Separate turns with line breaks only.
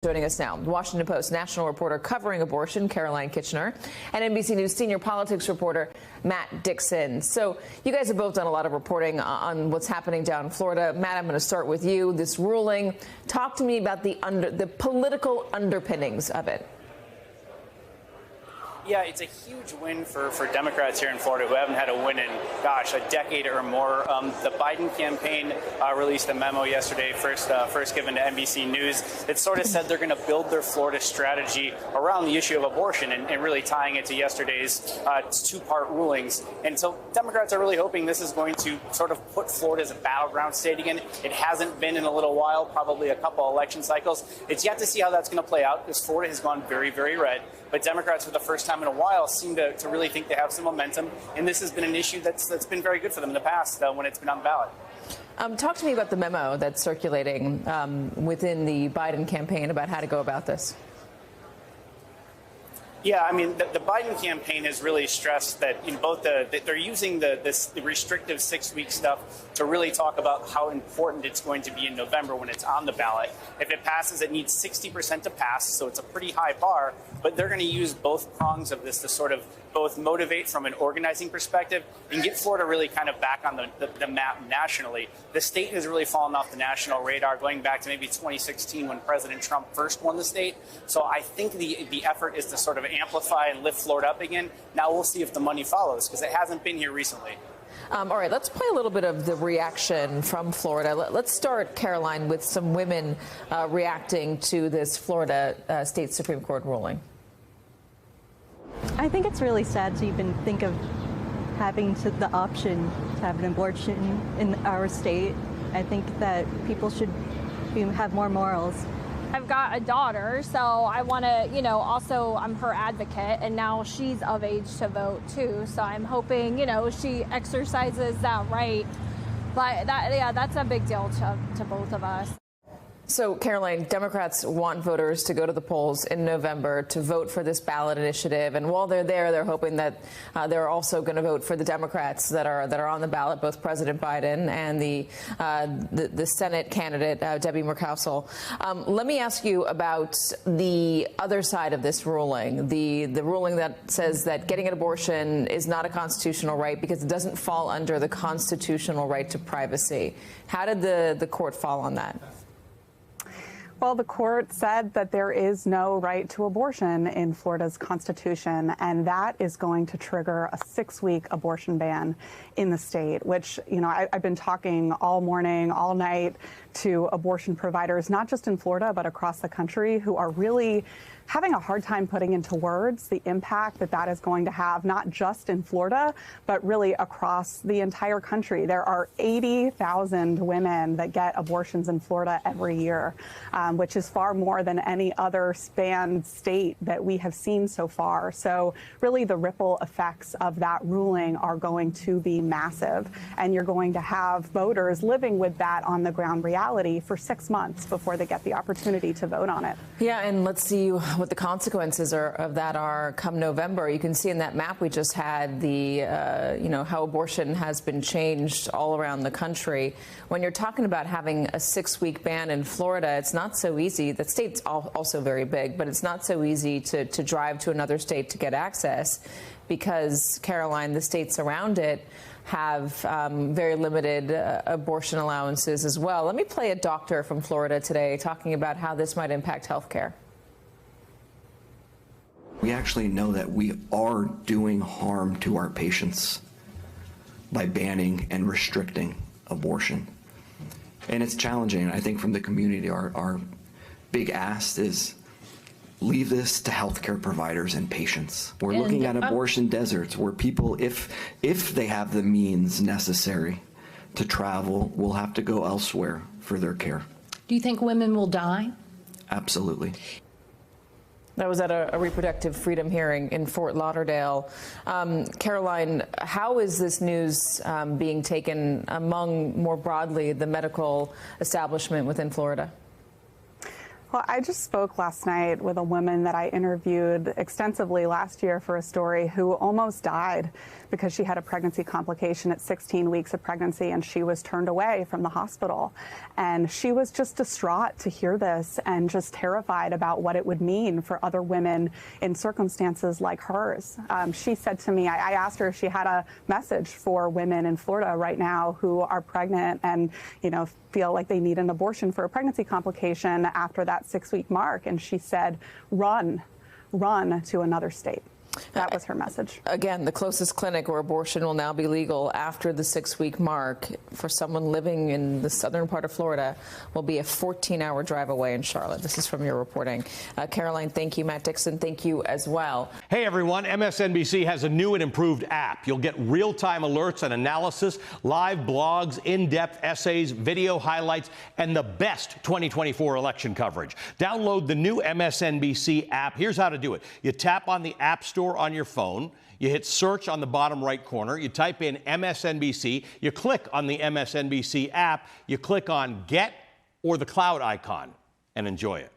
Joining us now, Washington Post national reporter covering abortion, Caroline Kitchener, and NBC News senior politics reporter, Matt Dixon. So you guys have both done a lot of reporting on what's happening down in Florida. Matt, I'm going to start with you. This ruling, talk to me about the political underpinnings of it.
Yeah, it's a huge win for Democrats here in Florida who haven't had a win in, gosh, a decade or more. The Biden campaign released a memo yesterday, first given to NBC News, that sort of said they're going to build their Florida strategy around the issue of abortion and really tying it to yesterday's two-part rulings. And so Democrats are really hoping this is going to sort of put Florida as a battleground state again. It hasn't been in a little while, probably a couple election cycles. It's yet to see how that's going to play out because Florida has gone very, very red. But Democrats, for the first time in a while, seem to really think they have some momentum. And this has been an issue that's been very good for them in the past when it's been on the ballot.
Talk to me about the memo that's circulating within the Biden campaign about how to go about this.
Yeah, I mean, the Biden campaign has really stressed that that they're using the restrictive 6-week stuff to really talk about how important it's going to be in November when it's on the ballot. If it passes, it needs 60% to pass, so it's a pretty high bar. But they're going to use both prongs of this to sort of both motivate from an organizing perspective and get Florida really kind of back on the map nationally. The state has really fallen off the national radar going back to maybe 2016 when President Trump first won the state. So I think the effort is to sort of amplify and lift Florida up again. Now we'll see if the money follows because it hasn't been here recently.
All right, let's play a little bit of the reaction from Florida. Let's start, Caroline, with some women reacting to this Florida State Supreme Court ruling.
I think it's really sad to even think of having the option to have an abortion in our state. I think that people should have more morals.
I've got a daughter, so I want to, also I'm her advocate, and now she's of age to vote too. So I'm hoping, she exercises that right. But that's a big deal to both of us.
So, Caroline, Democrats want voters to go to the polls in November to vote for this ballot initiative. And while they're there, they're hoping that they're also going to vote for the Democrats that are on the ballot, both President Biden and the Senate candidate, Debbie Murkowski. Let me ask you about the other side of this ruling, the ruling that says that getting an abortion is not a constitutional right because it doesn't fall under the constitutional right to privacy. How did the court fall on that?
Well, the court said that there is no right to abortion in Florida's Constitution, and that is going to trigger a 6-week abortion ban in the state, which, I've been talking all morning, all night to abortion providers, not just in Florida, but across the country, who are really having a hard time putting into words the impact that is going to have, not just in Florida, but really across the entire country. There are 80,000 women that get abortions in Florida every year, which is far more than any other spanned state that we have seen so far. So really the ripple effects of that ruling are going to be massive. And you're going to have voters living with that on the ground reality for 6 months before they get the opportunity to vote on it.
Yeah, and let's see what the consequences of that are come November. You can see in that map we just had how abortion has been changed all around the country. When you're talking about having a 6-week ban in Florida, it's not so easy. The state's also very big, but it's not so easy to drive to another state to get access because, Caroline, the states around it have very limited abortion allowances as well. Let me play a doctor from Florida today talking about how this might impact health care.
We actually know that we are doing harm to our patients by banning and restricting abortion. And it's challenging. I think from the community, our big ask is leave this to healthcare providers and patients. We're looking at abortion deserts where people, if they have the means necessary to travel, will have to go elsewhere for their care.
Do you think women will die?
Absolutely.
That was at a reproductive freedom hearing in Fort Lauderdale. Caroline, how is this news being taken among, more broadly, the medical establishment within Florida?
Well, I just spoke last night with a woman that I interviewed extensively last year for a story who almost died because she had a pregnancy complication at 16 weeks of pregnancy, and she was turned away from the hospital. And she was just distraught to hear this and just terrified about what it would mean for other women in circumstances like hers. She said to me, I asked her if she had a message for women in Florida right now who are pregnant and, feel like they need an abortion for a pregnancy complication after that 6-week mark. And she said, run to another state. That was her message.
Again, the closest clinic where abortion will now be legal after the 6-week mark for someone living in the southern part of Florida will be a 14-hour drive away in Charlotte. This is from your reporting. Caroline, thank you. Matt Dixon, thank you as well.
Hey, everyone. MSNBC has a new and improved app. You'll get real-time alerts and analysis, live blogs, in-depth essays, video highlights, and the best 2024 election coverage. Download the new MSNBC app. Here's how to do it. You tap on the App Store on your phone, you hit search on the bottom right corner, you type in MSNBC, you click on the MSNBC app, you click on Get or the cloud icon, and enjoy it.